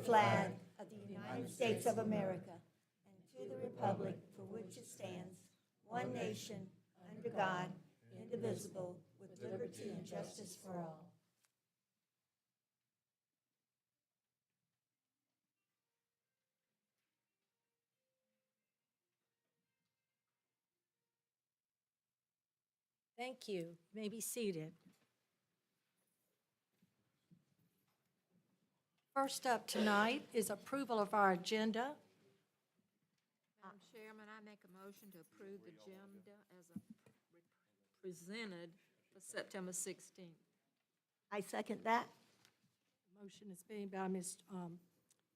flag of the United States of America and to the republic for which it stands, one nation, under God, indivisible, with liberty and justice for all. Thank you. You may be seated. First up tonight is approval of our agenda. Madam Chairman, I make a motion to approve the agenda as presented for September 16th. I second that. Motion is made by Ms.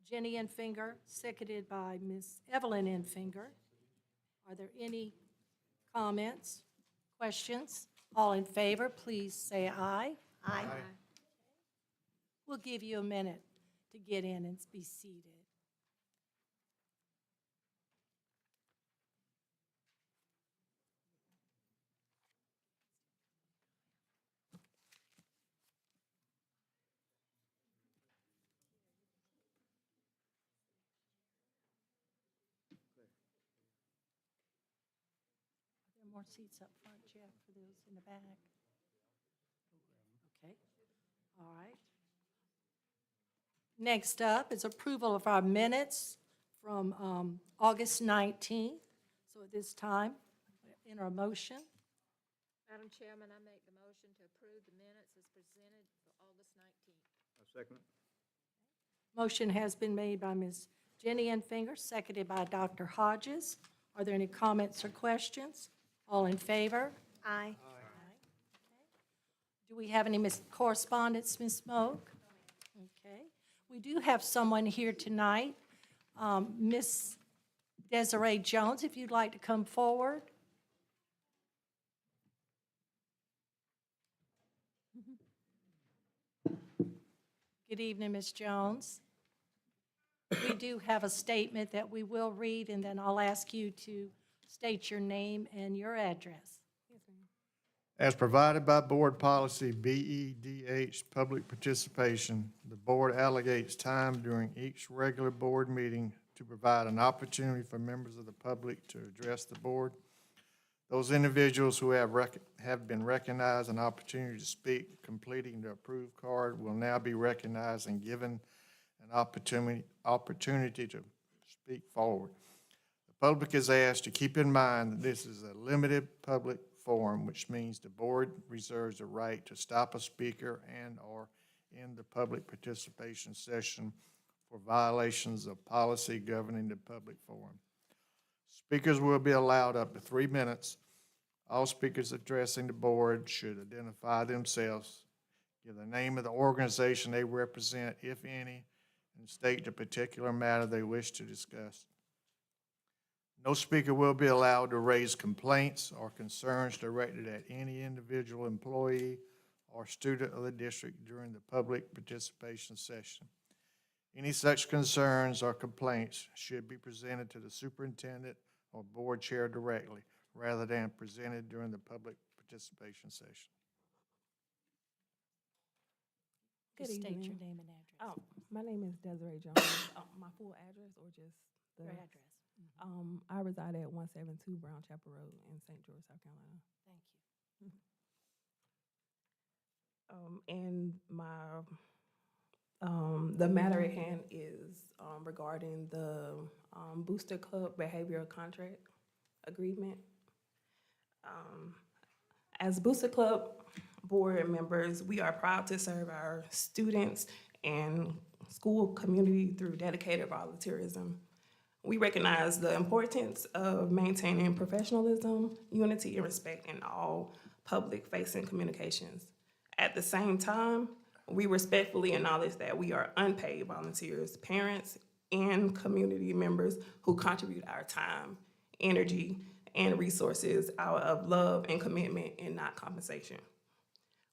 Jenny Enfinger, seconded by Ms. Evelyn Enfinger. Are there any comments, questions? All in favor, please say aye. Aye. We'll give you a minute to get in and be seated. Are there more seats up front, Jeff, for those in the back? Okay, all right. Next up is approval of our minutes from August 19th. So at this time, enter a motion. Madam Chairman, I make the motion to approve the minutes as presented for August 19th. I second it. Motion has been made by Ms. Jenny Enfinger, seconded by Dr. Hodges. Are there any comments or questions? All in favor? Aye. Do we have any correspondence, Ms. Smoke? Okay. We do have someone here tonight, Ms. Desiree Jones, if you'd like to come forward. Good evening, Ms. Jones. We do have a statement that we will read, and then I'll ask you to state your name and your address. As provided by Board Policy BEDH Public Participation, the Board allocates time during each regular Board meeting to provide an opportunity for members of the public to address the Board. Those individuals who have been recognized an opportunity to speak, completing the approved card, will now be recognized and given an opportunity to speak forward. The public is asked to keep in mind that this is a limited public forum, which means the Board reserves the right to stop a speaker and/or end the public participation session for violations of policy governing the public forum. Speakers will be allowed up to 3 minutes. All speakers addressing the Board should identify themselves, give the name of the organization they represent, if any, and state the particular matter they wish to discuss. No speaker will be allowed to raise complaints or concerns directed at any individual employee or student of the district during the public participation session. Any such concerns or complaints should be presented to the superintendent or board chair directly, rather than presented during the public participation session. Good Just state evening. your name and address. Oh, my name is Desiree Jones. My full address or just the? Your address. I reside at 172 Brown Chapel Road in St. George, South Carolina. Thank you. And the matter at hand is regarding the Booster Club behavioral contract agreement. As Booster Club board members, we are proud to serve our students and school community through dedicated volunteerism. We recognize the importance of maintaining professionalism, unity, and respect in all public-facing communications. At the same time, we respectfully acknowledge that we are unpaid volunteers, parents, and community members who contribute our time, energy, and resources out of love and commitment and not compensation.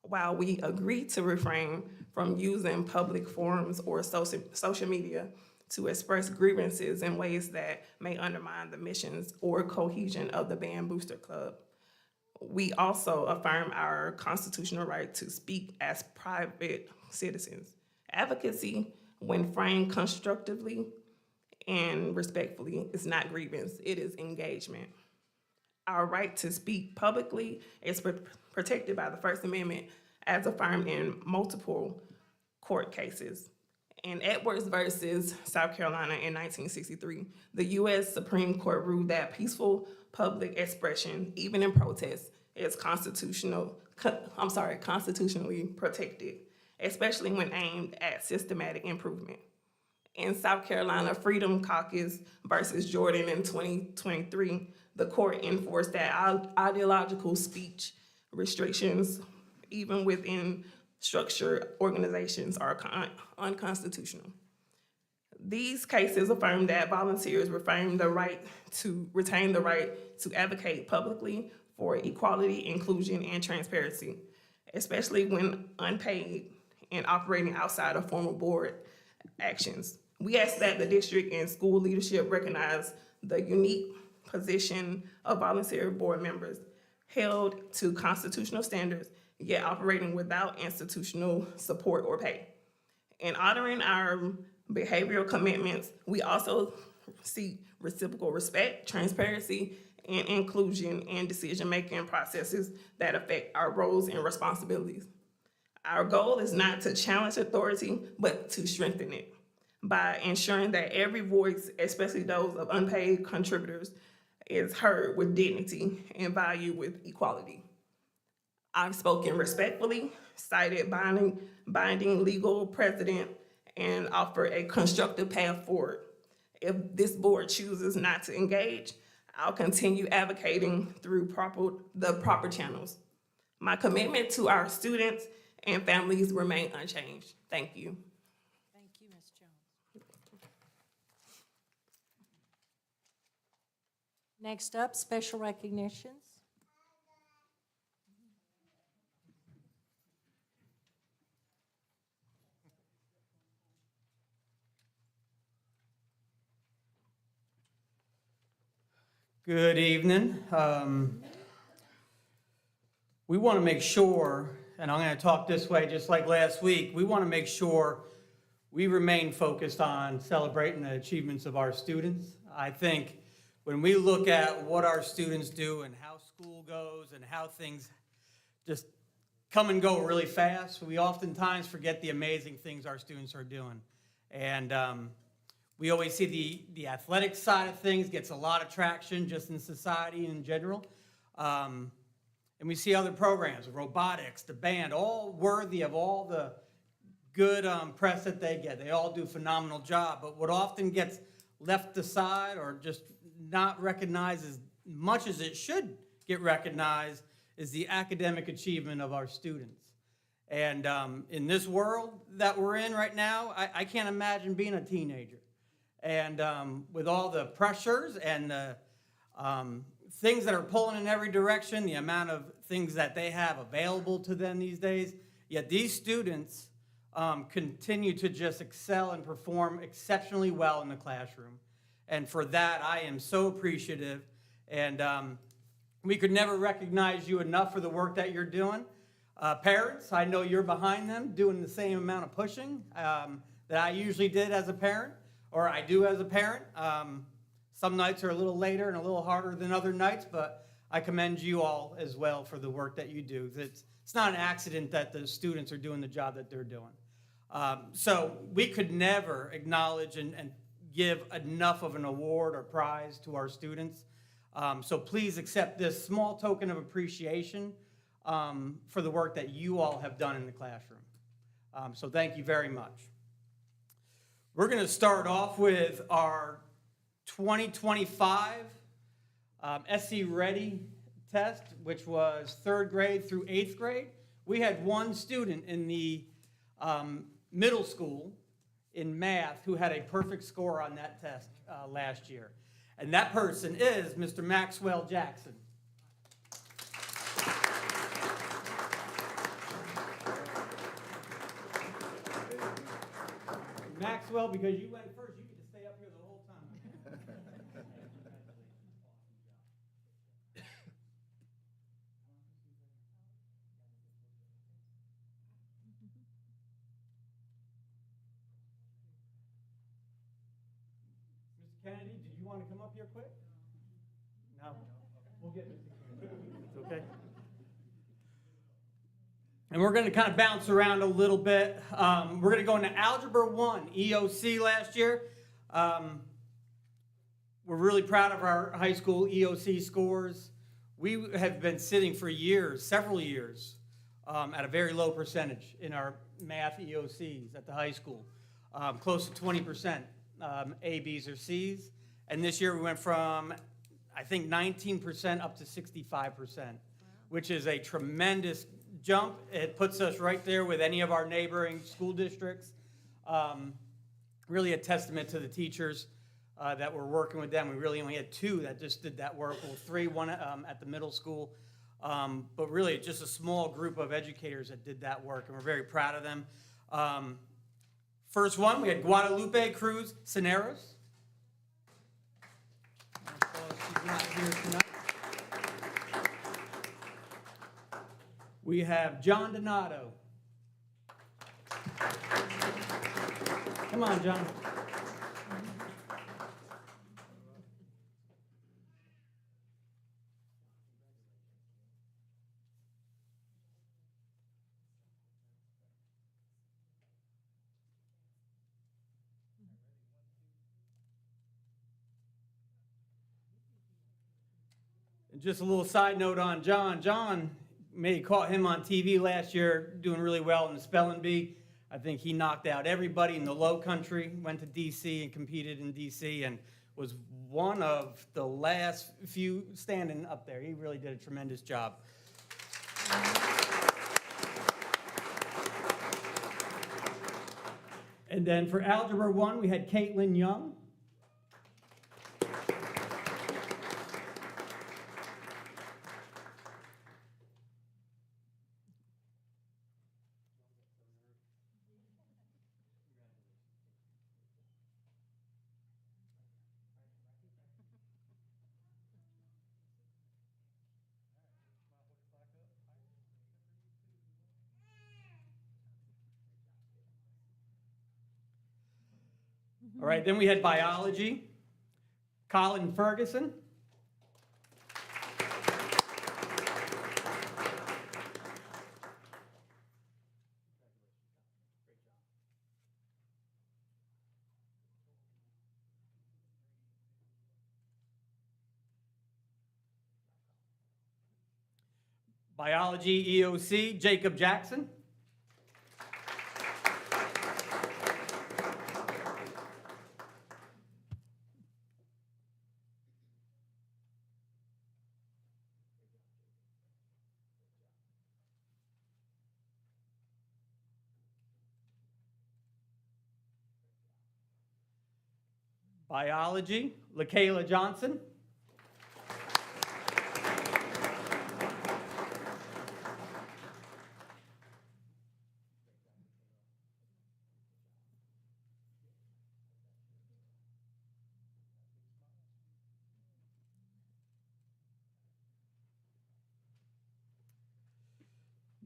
While we agree to refrain from using public forums or social media to express grievances in ways that may undermine the missions or cohesion of the Band Booster Club, we also affirm our constitutional right to speak as private citizens. Advocacy when framed constructively and respectfully, it's not grievance, it is engagement. Our right to speak publicly is protected by the First Amendment as affirmed in multiple court cases. In Edwards versus South Carolina in 1963, the U.S. Supreme Court ruled that peaceful public expression, even in protest, is constitutionally protected, especially when aimed at systematic improvement. In South Carolina, Freedom Caucus versus Jordan in 2023, the court enforced that ideological speech restrictions, even within structured organizations, are unconstitutional. These cases affirm that volunteers retain the right to advocate publicly for equality, inclusion, and transparency, especially when unpaid and operating outside of formal board actions. We ask that the district and school leadership recognize the unique position of volunteer board members held to constitutional standards, yet operating without institutional support or pay. In honoring our behavioral commitments, we also seek reciprocal respect, transparency, and inclusion in decision-making processes that affect our roles and responsibilities. Our goal is not to challenge authority, but to strengthen it by ensuring that every voice, especially those of unpaid contributors, is heard with dignity and valued with equality. I've spoken respectfully, cited binding legal precedent, and offered a constructive path forward. If this board chooses not to engage, I'll continue advocating through the proper channels. My commitment to our students and families remain unchanged. Thank you. Thank you, Ms. Jones. Next up, special recognitions. Good evening. We want to make sure, and I'm going to talk this way just like last week, we want to make sure we remain focused on celebrating the achievements of our students. I think when we look at what our students do and how school goes and how things just come and go really fast, we oftentimes forget the amazing things our students are doing. And we always see the athletic side of things gets a lot of traction just in society in general. And we see other programs, robotics, the band, all worthy of all the good press that they get. They all do a phenomenal job. But what often gets left aside or just not recognized as much as it should get recognized is the academic achievement of our students. And in this world that we're in right now, I can't imagine being a teenager. And with all the pressures and the things that are pulling in every direction, the amount of things that they have available to them these days, yet these students continue to just excel and perform exceptionally well in the classroom. And for that, I am so appreciative. And we could never recognize you enough for the work that you're doing. Parents, I know you're behind them doing the same amount of pushing that I usually did as a parent, or I do as a parent. Some nights are a little later and a little harder than other nights, but I commend you all as well for the work that you do. It's not an accident that the students are doing the job that they're doing. So we could never acknowledge and give enough of an award or prize to our students. So please accept this small token of appreciation for the work that you all have done in the classroom. So thank you very much. We're going to start off with our 2025 SC Ready test, which was 3rd grade through 8th grade. We had one student in the middle school in math who had a perfect score on that test last year. And that person is Mr. Maxwell Jackson. Maxwell, because you went first, you get to stay up here the whole time. Kennedy, did you want to come up here quick? No? We'll get Mr. Kennedy. It's okay. And we're going to kind of bounce around a little bit. We're going to go into Algebra 1, EOC last year. We're really proud of our high school EOC scores. We have been sitting for years, several years, at a very low percentage in our math EOCs at the high school, close to 20% A, B's, or C's. And this year we went from, I think, 19% up to 65%, which is a tremendous jump. It puts us right there with any of our neighboring school districts. Really a testament to the teachers that were working with them. We really only had 2 that just did that work, well, 3, one at the middle school. But really just a small group of educators that did that work, and we're very proud of them. First one, we had Guadalupe Cruz Cineros. She's not here tonight. We have John Donato. Come on, John. And just a little side note on John. John, may have caught him on TV last year doing really well in the spelling bee. I think he knocked out everybody in the low country, went to D.C. and competed in D.C. and was one of the last few standing up there. He really did a tremendous job. And then for Algebra 1, we had Caitlin Young. All right, then we had biology, Colin Ferguson. Biology EOC, Jacob Jackson. Biology, LaKayla Johnson.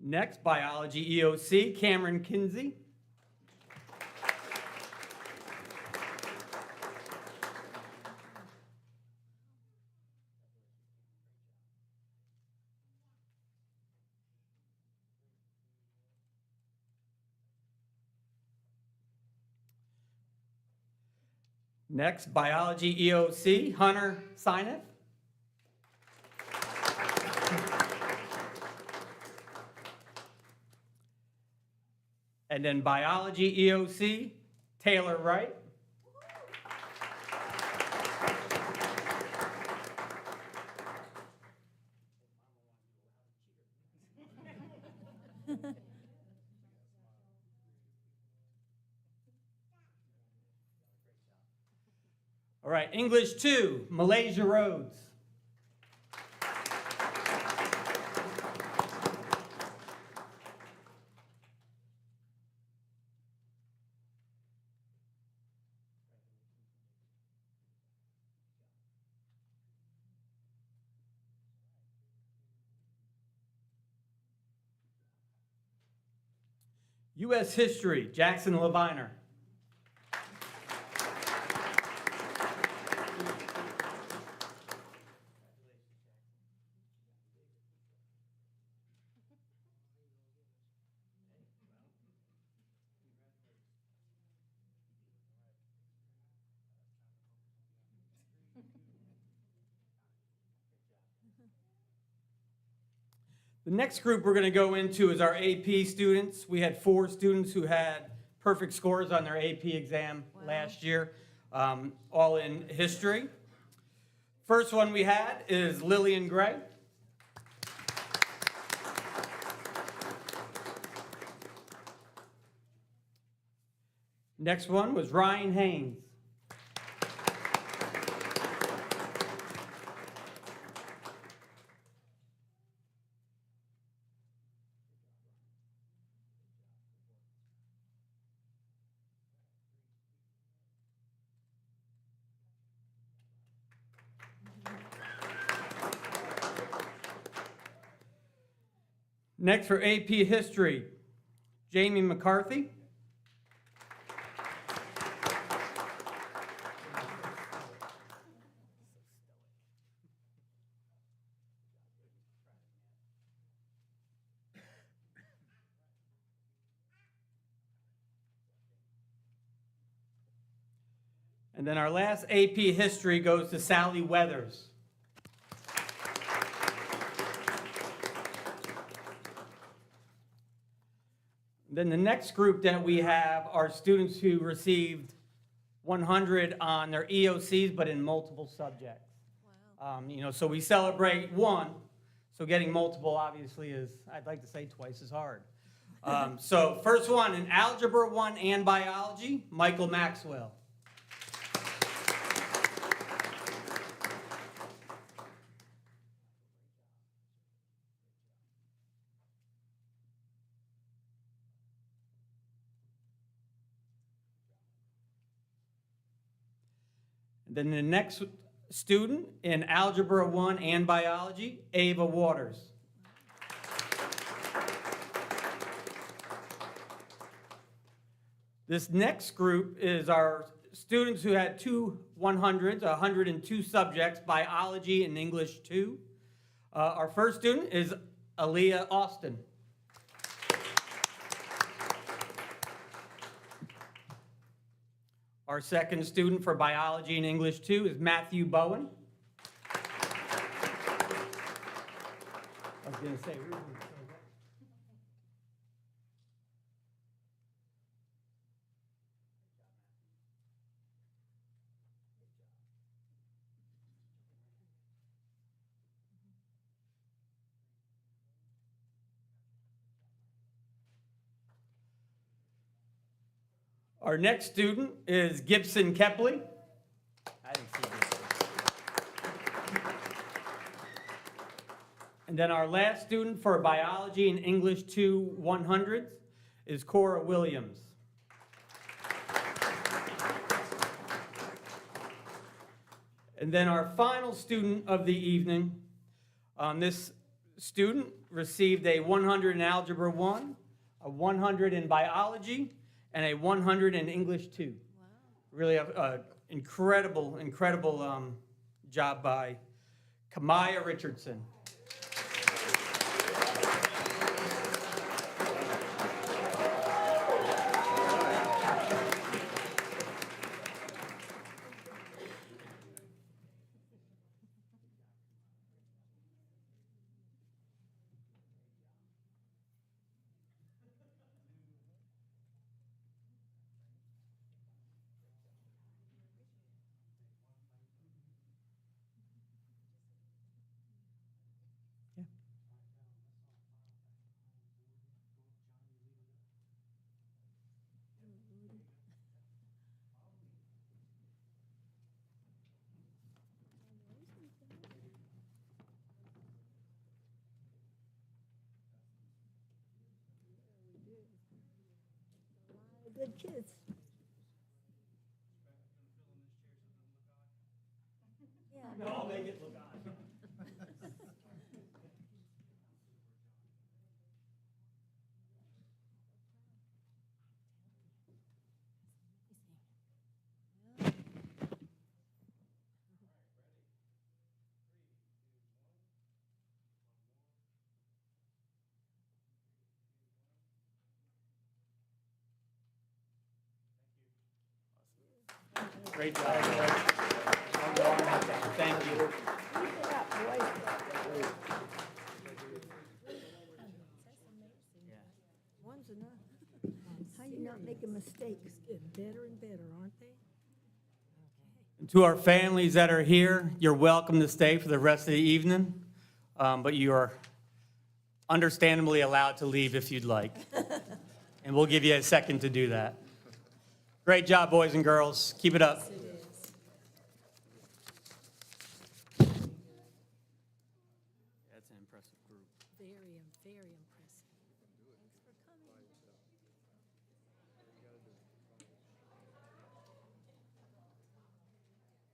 Next, biology EOC, Cameron Kinsey. Next, biology EOC, Hunter Sineth. And then biology EOC, Taylor Wright. All right, English 2, Malaysia Rhodes. U.S. History, Jackson Leviner. The next group we're going to go into is our AP students. We had 4 students who had perfect scores on their AP exam last year, all in history. First one we had is Lillian Gray. Next one was Ryan Haynes. Next for AP History, Jamie McCarthy. And then our last AP History goes to Sally Weathers. Then the next group that we have are students who received 100 on their EOCs, but in multiple subjects. Wow. So we celebrate one, so getting multiple obviously is, I'd like to say, twice as hard. So first one in Algebra 1 and Biology, Michael Maxwell. Then the next student in Algebra 1 and Biology, Ava Waters. This next group is our students who had 2 100s, 102 subjects, Biology and English 2. Our first student is Aaliyah Austin. Our second student for Biology and English 2 is Matthew Bowen. I was going to say, our next student is Gibson Kepley. I didn't see Gibson. And then our last student for Biology and English 2 100s is Cora Williams. And then our final student of the evening, this student received a 100 in Algebra 1, a 100 in Biology, and a 100 in English 2. Wow. Really incredible job by Kamaya Richardson. Good kids. Yeah. No, make it look odd. Great job. Thank you. Keep it up, boys. You're not making mistakes. Getting better and better, aren't they? To our families that are here, you're welcome to stay for the rest of the evening, but you are understandably allowed to leave if you'd like. And we'll give you a second to do that. Great job, boys and girls. Keep it up. It is. That's an impressive group. Very, very impressive.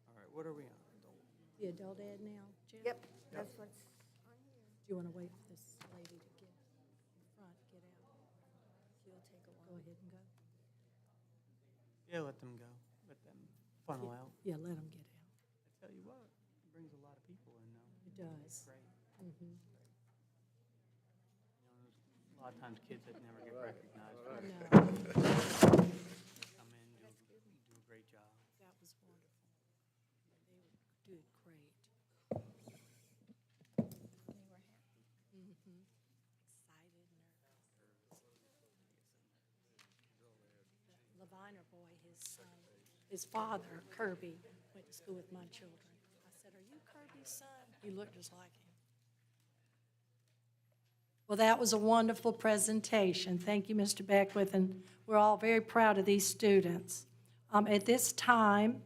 All right, what are we on? The adult ed now, Jeff? Yep, that's what's on here. Do you want to wait for this lady to get in front, get out? She'll take a Go while. ahead and go. Yeah, let them go. Let them funnel out. Yeah, let them get out. I tell you what, it brings a lot of people in now. It does. Great. Mhm. You know, there's a lot of times kids that never get recognized. I know. Come in, do a great job. That was wonderful. They did great. Mhm. Excited, nervous. The Leviner boy, his father, Kirby, went to school with my children. I said, "Are you Kirby's son?" He looked just like him. Well, that was a wonderful presentation. Thank you, Mr. Beckwith, and we're all very proud of these students. At this time,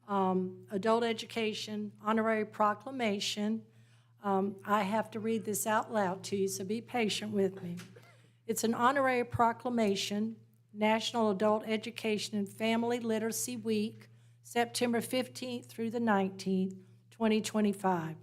Adult Education Honorary Proclamation. I have to read this out loud to you, so be patient with me. It's an honorary proclamation, National Adult Education and Family Literacy Week, September 15th through the 19th, 2025.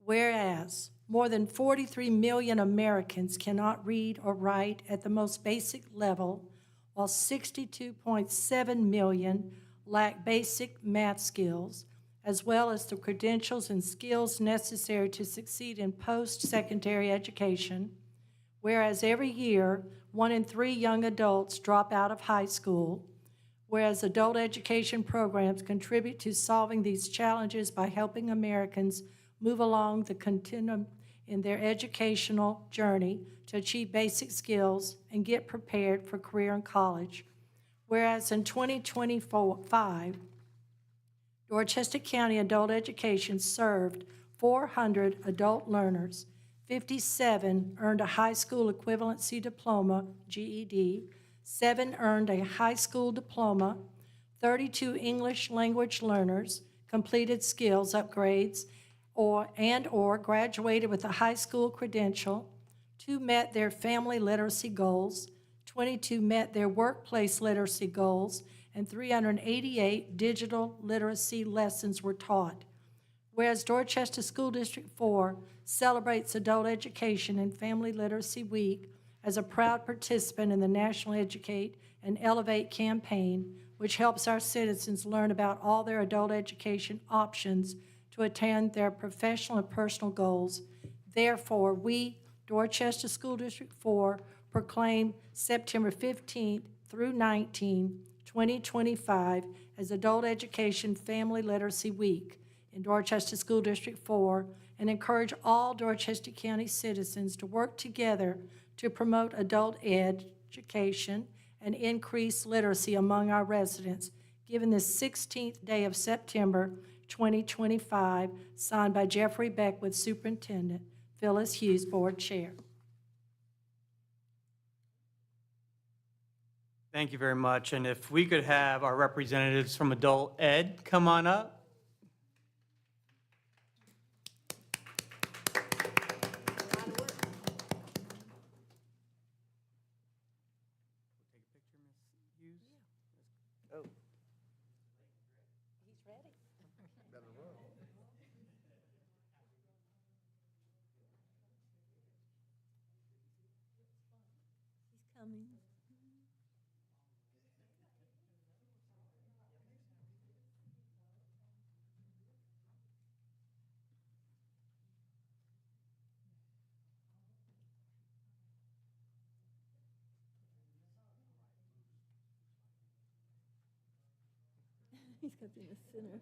Whereas more than 43 million Americans cannot read or write at the most basic level, while 62.7 million lack basic math skills, as well as the credentials and skills necessary to succeed in post-secondary education. Whereas every year, 1 in 3 young adults drop out of high school. Whereas adult education programs contribute to solving these challenges by helping Americans move along the continuum in their educational journey to achieve basic skills and get prepared for career in college. Whereas in 2025, Dorchester County Adult Education served 400 adult learners. 57 earned a high school equivalency diploma, GED. 7 earned a high school diploma. 32 English language learners completed skills upgrades or graduated with a high school credential. 2 met their family literacy goals. 22 met their workplace literacy goals, and 388 digital literacy lessons were taught. Whereas Dorchester School District 4 celebrates Adult Education and Family Literacy Week as a proud participant in the National Educate and Elevate campaign, which helps our citizens learn about all their adult education options to attain their professional and personal goals. Therefore, we, Dorchester School District 4, proclaim September 15th through 19, 2025 as Adult Education Family Literacy Week in Dorchester School District 4, and encourage all Dorchester County citizens to work together to promote adult education and increase literacy among our residents, given this 16th day of September 2025, signed by Jeffrey Beckwith, Superintendent, Phyllis Hughes, Board Chair. Thank you very much. And if we could have our representatives from Adult Ed come on up. Coming. He's got to be in the center.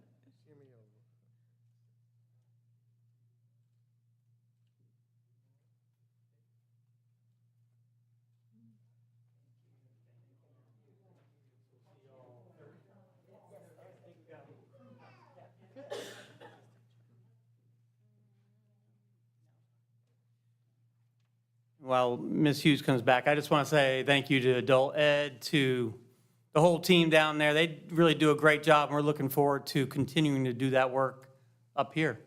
while Ms. Hughes comes back, I just want to say thank you to Adult Ed, to the whole team down there. They really do a great job, and we're looking forward to continuing to do that work up here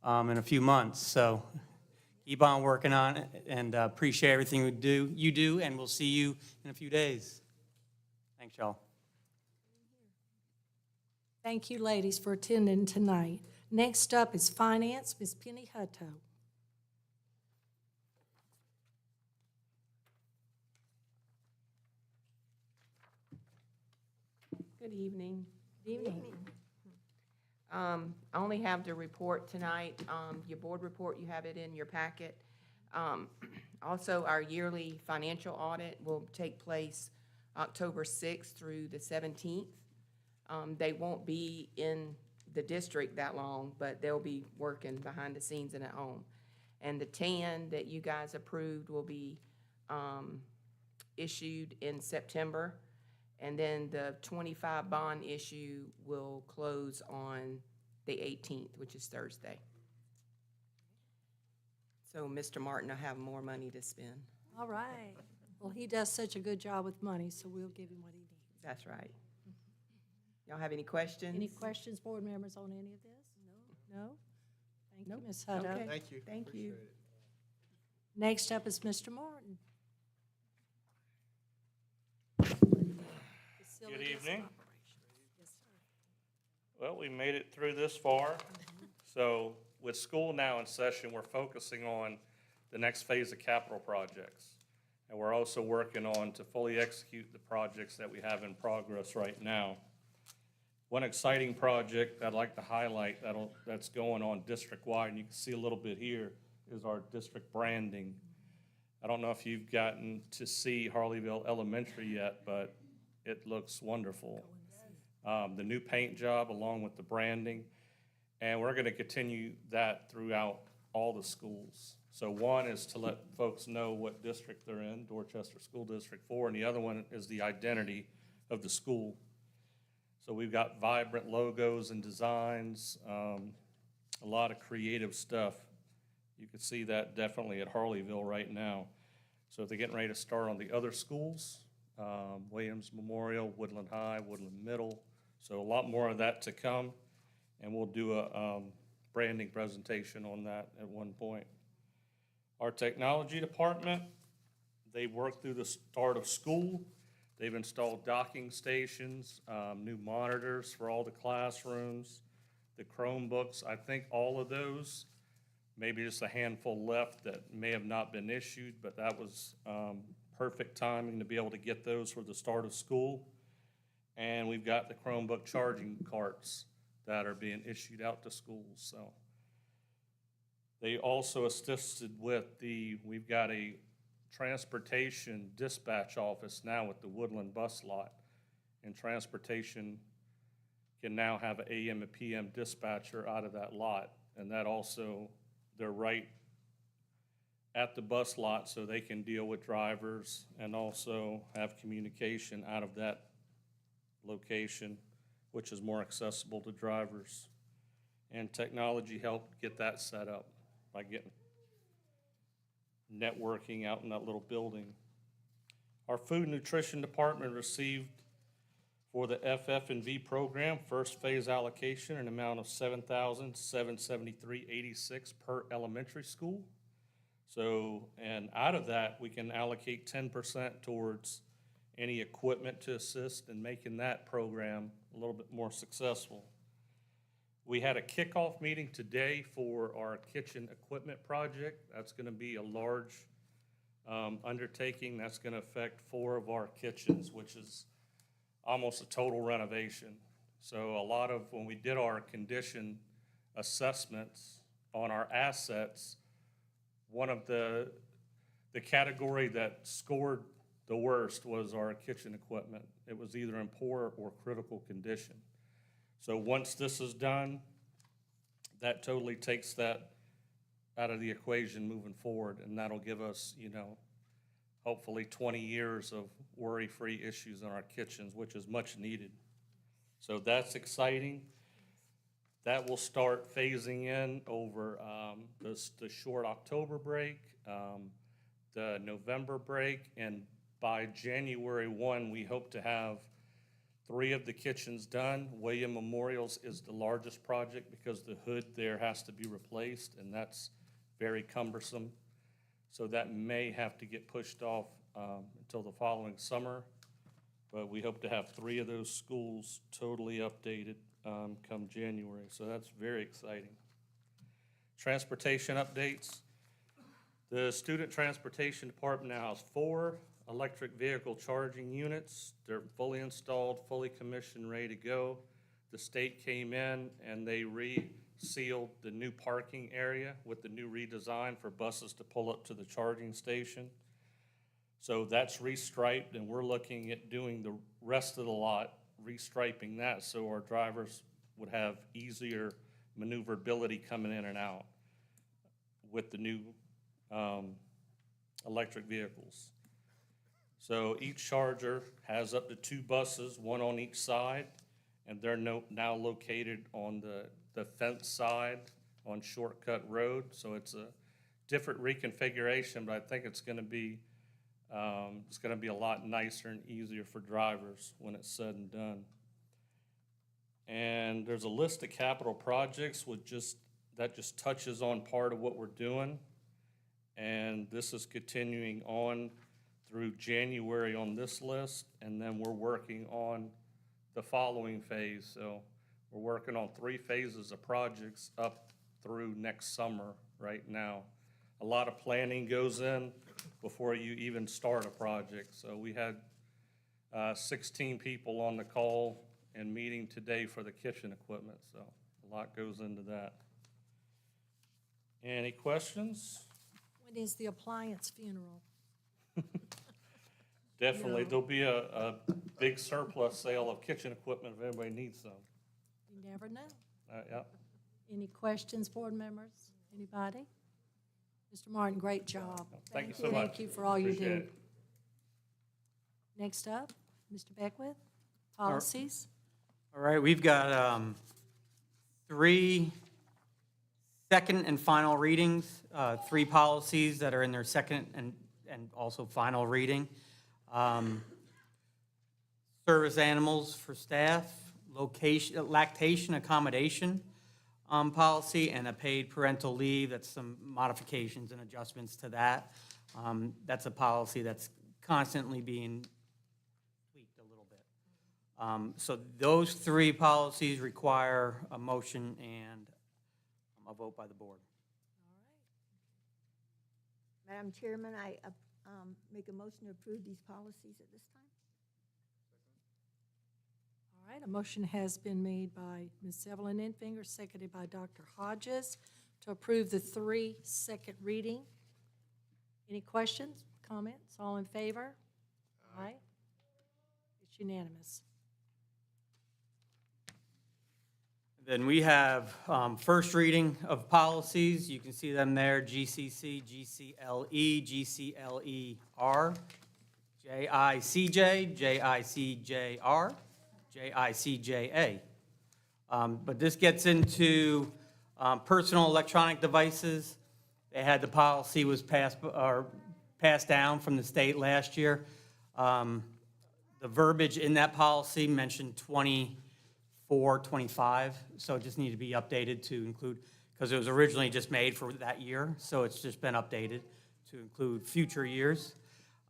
in a few months. So keep on working on it, and appreciate everything you do, and we'll see you in a few days. Thanks, y'all. Thank you, ladies, for attending tonight. Next up is Finance, Ms. Penny Hutto. Good evening. Good evening. I only have the report tonight, your board report, you have it in your packet. Also, our yearly financial audit will take place October 6th through the 17th. They won't be in the district that long, but they'll be working behind the scenes and at home. And the TAN that you guys approved will be issued in September. And then the 25 bond issue will close on the 18th, which is Thursday. So Mr. Martin will have more money to spend. All right. Well, he does such a good job with money, so we'll give him what he needs. That's right. Y'all have any questions? Any questions, board members, on any of this? No? No? Thank you, Ms. Hutto. Okay. Thank you. Thank you. Next up is Mr. Martin. Good evening. Well, we made it through this far. So with school now in session, we're focusing on the next phase of capital projects. And we're also working on to fully execute the projects that we have in progress right now. One exciting project I'd like to highlight that's going on district-wide, and you can see a little bit here, is our district branding. I don't know if you've gotten to see Harleyville Elementary yet, but it looks wonderful. The new paint job along with the branding, and we're gonna continue that throughout all the schools. So one is to let folks know what district they're in, Dorchester School District 4, and the other one is the identity of the school. So we've got vibrant logos and designs, a lot of creative stuff. You can see that definitely at Harleyville right now. So they're getting ready to start on the other schools, Williams Memorial, Woodland High, Woodland Middle. So a lot more of that to come, and we'll do a branding presentation on that at one point. Our technology department, they worked through the start of school. They've installed docking stations, new monitors for all the classrooms, the Chromebooks. I think all of those, maybe just a handful left that may have not been issued, but that was perfect timing to be able to get those for the start of school. And we've got the Chromebook charging carts that are being issued out to schools. So they also assisted with we've got a transportation dispatch office now at the Woodland bus lot. And transportation can now have an AM and PM dispatcher out of that lot. And that also, they're right at the bus lot so they can deal with drivers and also have communication out of that location, which is more accessible to drivers. And technology helped get that set up by getting networking out in that little building. Our food and nutrition department received for the FF&V program, first phase allocation, an amount of $7,773.86 per elementary school. So, and out of that, we can allocate 10% towards any equipment to assist in making that program a little bit more successful. We had a kickoff meeting today for our kitchen equipment project. That's gonna be a large undertaking. That's gonna affect 4 of our kitchens, which is almost a total renovation. So a lot of, when we did our condition assessments on our assets, one of the category that scored the worst was our kitchen equipment. It was either in poor or critical condition. So once this is done, that totally takes that out of the equation moving forward, and that'll give us, hopefully 20 years of worry-free issues in our kitchens, which is much needed. So that's exciting. That will start phasing in over the short October break. the November break, and by January 1, we hope to have 3 of the kitchens done. William Memorial's is the largest project because the hood there has to be replaced, and that's very cumbersome. So that may have to get pushed off until the following summer. But we hope to have 3 of those schools totally updated come January. So that's very exciting. Transportation updates. The Student Transportation Department now has 4 electric vehicle charging units. They're fully installed, fully commissioned, ready to go. The state came in and they resealed the new parking area with the new redesign for buses to pull up to the charging station. So that's restriped, and we're looking at doing the rest of the lot, restriping that so our drivers would have easier maneuverability coming in and out with the new electric vehicles. So each charger has up to 2 buses, 1 on each side, and they're now located on the fence side on Shortcut Road. So it's a different reconfiguration, but I think it's gonna be a lot nicer and easier for drivers when it's said and done. And there's a list of capital projects that just touches on part of what we're doing. And this is continuing on through January on this list, and then we're working on the following phase. So we're working on 3 phases of projects up through next summer right now. A lot of planning goes in before you even start a project. So we had 16 people on the call and meeting today for the kitchen equipment, so a lot goes into that. Any questions? When is the appliance funeral? Definitely, there'll be a big surplus sale of kitchen equipment if anybody needs some. You never know. Yeah. Any questions, board members? Anybody? Mr. Martin, great job. Thank you so much. Thank you for all you Appreciate do. it. Next up, Mr. Beckwith, policies. All right, we've got 3 second and final readings, 3 policies that are in their second and also final reading. Service animals for staff, lactation accommodation policy, and a paid parental leave. That's some modifications and adjustments to that. That's a policy that's constantly being tweaked a little bit. So those 3 policies require a motion and a vote by the board. Madam Chairman, I make a motion to approve these policies at this time. All right, a motion has been made by Ms. Evelyn Infinger, seconded by Dr. Hodges, to approve the 3 second reading. Any questions, comments? All in favor? Aye. It's unanimous. Then we have first reading of policies. You can see them there, GCC, GCLE, GCLER, JICJ, JICJR, JICJA. But this gets into personal electronic devices. They had the policy was passed down from the state last year. The verbiage in that policy mentioned 24-25, so it just needed to be updated to include, because it was originally just made for that year, so it's just been updated to include future years.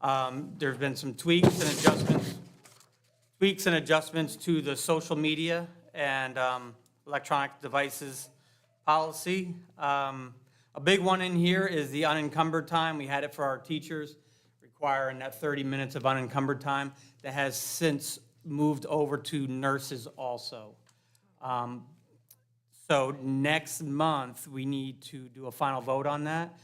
There's been some tweaks and adjustments to the social media and electronic devices policy. A big one in here is the unencumbered time. We had it for our teachers, requiring that 30 minutes of unencumbered time. That has since moved over to nurses also. So next month, we need to do a final vote on that.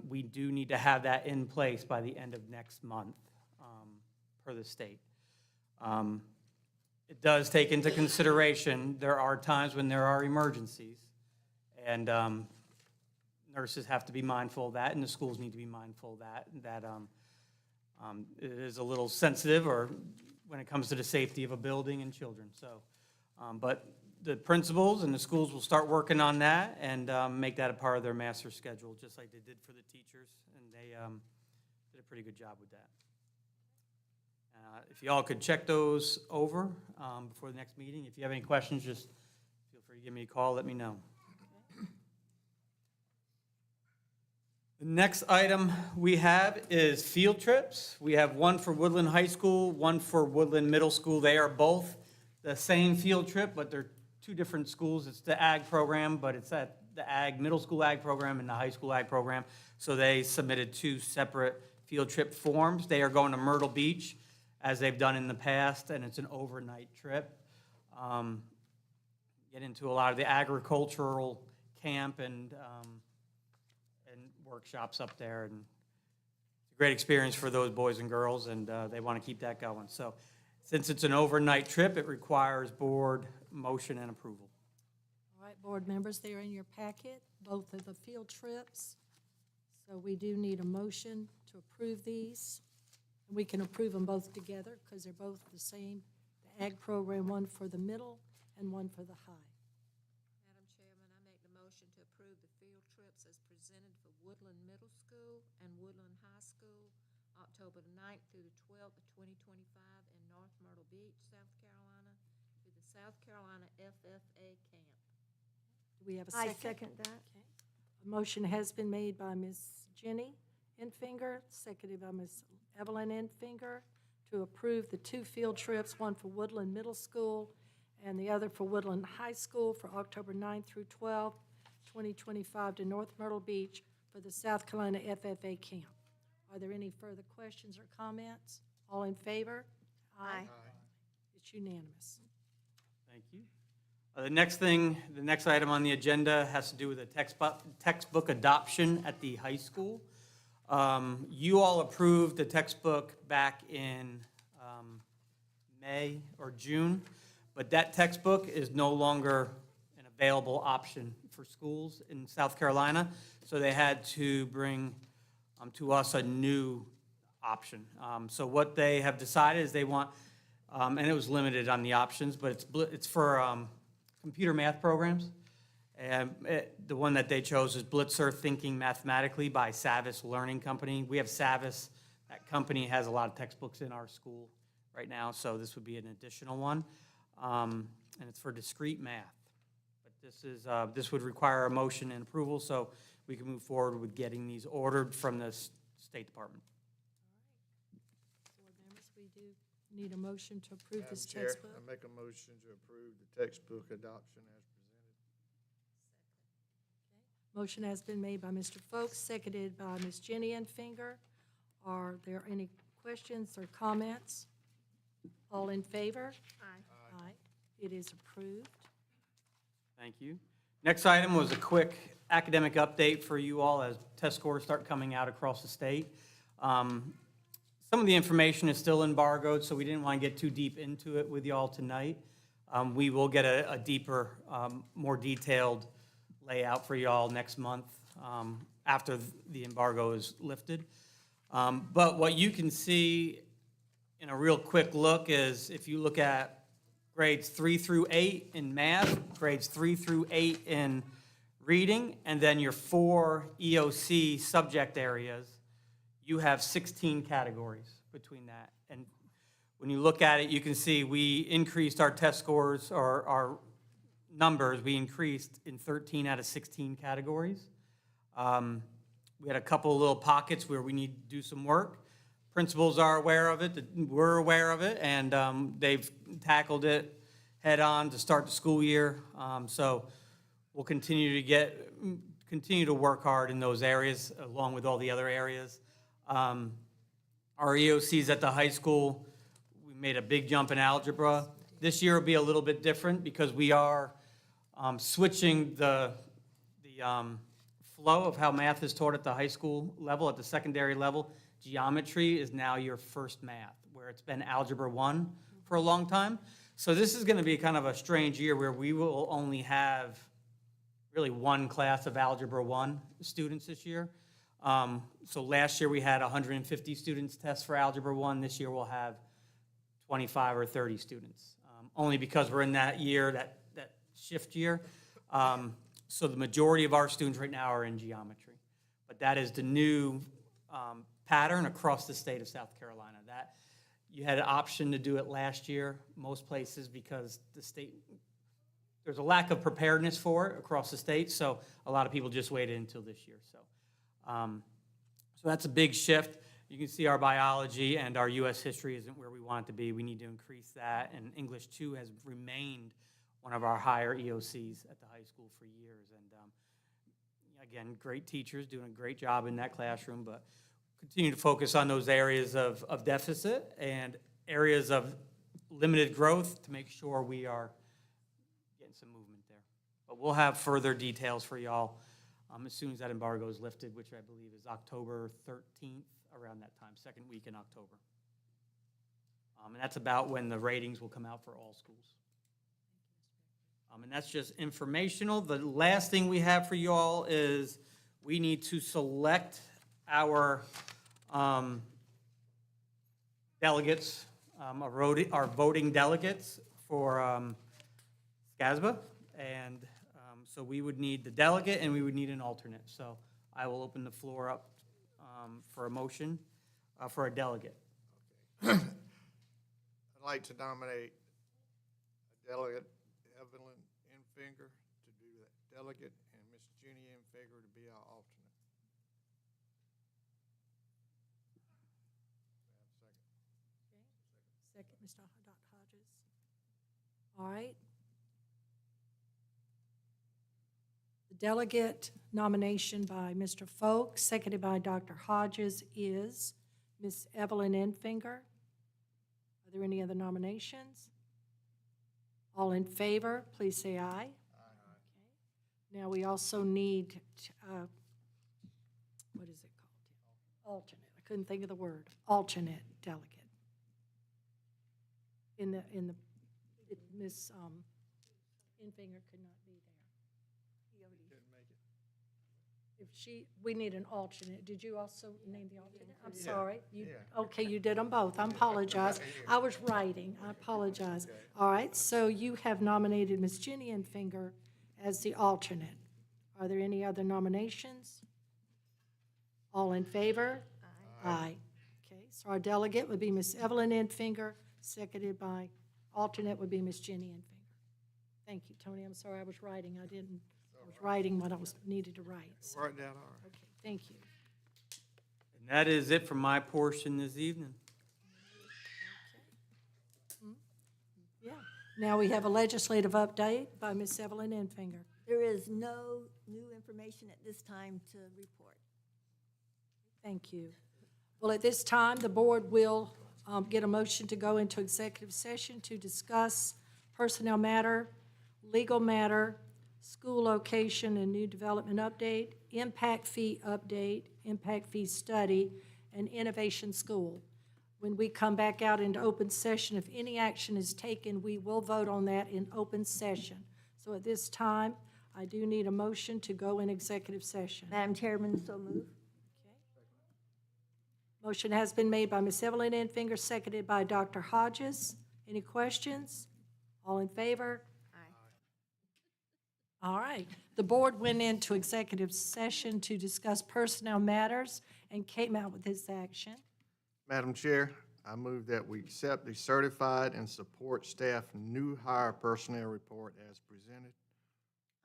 We do need to have that in place by the end of next month, per the state. It does take into consideration, there are times when there are emergencies, and nurses have to be mindful of that, and the schools need to be mindful of that, it is a little sensitive or when it comes to the safety of a building and children. So But the principals and the schools will start working on that and make that a part of their master schedule, just like they did for the teachers, and they did a pretty good job with that. If y'all could check those over before the next meeting. If you have any questions, just feel free to give me a call, let me know. The next item we have is field trips. We have one for Woodland High School, one for Woodland Middle School. They are both the same field trip, but they're two different schools. It's the ag program, but it's at the middle school ag program and the high school ag program. So they submitted two separate field trip forms. They are going to Myrtle Beach, as they've done in the past, and it's an overnight trip. Get into a lot of the agricultural camp and workshops up there, and it's a great experience for those boys and girls, and they want to keep that going. So since it's an overnight trip, it requires board motion and approval. All right, board members, they're in your packet, both of the field trips. So we do need a motion to approve these. We can approve them both together because they're both the same. The ag program, one for the middle and one for the high. Madam Chairman, I make the motion to approve the field trips as presented for Woodland Middle School and Woodland High School, October the 9th through the 12th of 2025 in North Myrtle Beach, South Carolina, to the South Carolina FFA camp. Do we have a I second? second that. Okay. A motion has been made by Ms. Jenny Enfinger, seconded by Ms. Evelyn Enfinger, to approve the two field trips, one for Woodland Middle School and the other for Woodland High School for October 9th through 12th, 2025 to North Myrtle Beach for the South Carolina FFA camp. Are there any further questions or comments? All in favor? Aye. It's unanimous. Thank you. The next item on the agenda has to do with the textbook adoption at the high school. You all approved the textbook back in May or June, but that textbook is no longer an available option for schools in South Carolina, so they had to bring to us a new option. So what they have decided is they want, and it was limited on the options, but it's for computer math programs. And the one that they chose is Blitzer Thinking Mathematically by Savis Learning Company. We have Savis. That company has a lot of textbooks in our school right now, so this would be an additional one. And it's for discrete math. But this would require a motion and approval, so we can move forward with getting these ordered from the State Department. Board members, we do need a motion to approve Madam this Chair, textbook. I make a motion to approve the textbook adoption as presented. Motion has been made by Mr. Folks, seconded by Ms. Jenny Enfinger. Are there any questions or comments? All in favor? Aye. Aye. It is approved. Thank you. Next item was a quick academic update for you all as test scores start coming out across the state. Some of the information is still embargoed, so we didn't want to get too deep into it with you all tonight. We will get a deeper, more detailed layout for you all next month after the embargo is lifted. But what you can see in a real quick look is if you look at grades 3 through 8 in math, grades 3 through 8 in reading, and then your 4 EOC subject areas, you have 16 categories between that. And when you look at it, you can see we increased our test scores, or our numbers, we increased in 13 out of 16 categories. We had a couple of little pockets where we need to do some work. Principals are aware of it, we're aware of it, and they've tackled it head-on to start the school year. So we'll continue to work hard in those areas, along with all the other areas. Our EOCs at the high school, we made a big jump in algebra. This year will be a little bit different because we are switching the flow of how math is taught at the high school level, at the secondary level. Geometry is now your first math, where it's been Algebra 1 for a long time. So this is going to be kind of a strange year where we will only have really one class of Algebra 1 students this year. So last year we had 150 students test for Algebra 1. This year we'll have 25 or 30 students only because we're in that year, that shift year. So the majority of our students right now are in geometry. But that is the new pattern across the state of South Carolina. That you had an option to do it last year, most places, because the state, there's a lack of preparedness for it across the state, so a lot of people just waited until this year. So that's a big shift. You can see our biology and our U.S. history isn't where we want it to be. We need to increase that, and English 2 has remained one of our higher EOCs at the high school for years. And again, great teachers doing a great job in that classroom, but continue to focus on those areas of deficit and areas of limited growth to make sure we are getting some movement there. But we'll have further details for y'all as soon as that embargo is lifted, which I believe is October 13th, around that time, second week in October. And that's about when the ratings will come out for all schools. And that's just informational. The last thing we have for you all is we need to select our delegates, our voting delegates for SCASBA. And so we would need the delegate and we would need an alternate. So I will open the floor up for a motion for a delegate. I'd like to nominate a delegate, Evelyn Enfinger, to do that delegate, and Miss Jenny Enfinger to be our alternate. Second, Mr. Hodges. All right. The delegate nomination by Mr. Folk, seconded by Dr. Hodges, is Ms. Evelyn Enfinger. Are there any other nominations? All in favor, please say aye. Aye. Okay. Now, we also need, what is it called? Alternate. I couldn't think of the word. Alternate delegate. Ms. Enfinger could not be there. We need an alternate. Did you also name the alternate? I'm sorry. Okay, you did them both. I apologize. I was writing. I apologize. All right, so you have nominated Ms. Jenny Enfinger as the alternate. Are there any other nominations? All in favor? Aye. Okay, so our delegate would be Ms. Evelyn Enfinger, seconded by, alternate would be Ms. Jenny Enfinger. Thank you, Tony. I'm sorry, I was writing. I was writing what I needed to write. So. Write down all right. Okay, thank you. And that is it for my portion this evening. Yeah. Now we have a legislative update by Ms. Evelyn Enfinger. There is no new information at this time to report. Thank you. Well, at this time, the board will get a motion to go into executive session to discuss personnel matter, legal matter, school location and new development update, impact fee update, impact fee study, and innovation school. When we come back out into open session, if any action is taken, we will vote on that in open session. So at this time, I do need a motion to go in executive session. Madam Chairman, so move. Motion has been made by Ms. Evelyn Enfinger, seconded by Dr. Hodges. Any questions? All in favor? Aye. All right. The board went into executive session to discuss personnel matters and came out with this action. Madam Chair, I move that we accept the certified and support staff new hire personnel report as presented.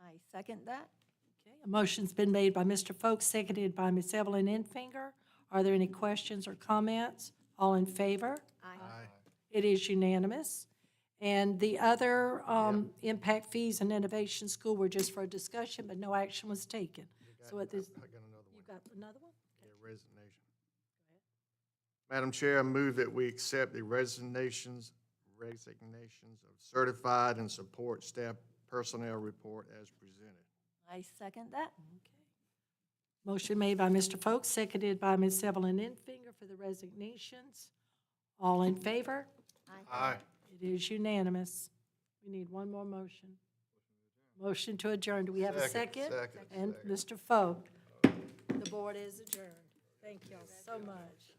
I second that. Okay. A motion's been made by Mr. Folk, seconded by Ms. Evelyn Enfinger. Are there any questions or comments? All in favor? Aye. It is unanimous. And the other impact fees and innovation school were just for a discussion, but no action was taken. So at this, I got another one. you got another one? Yeah, resignation. Madam Chair, I move that we accept the resignations of certified and support staff personnel report as presented. I second that. Okay. Motion made by Mr. Folk, seconded by Ms. Evelyn Enfinger for the resignations. All in favor? Aye. It is unanimous. We need one more motion. Motion to adjourn. Do we have a second? Second. And Mr. Folk, the board is adjourned. Thank you all so much.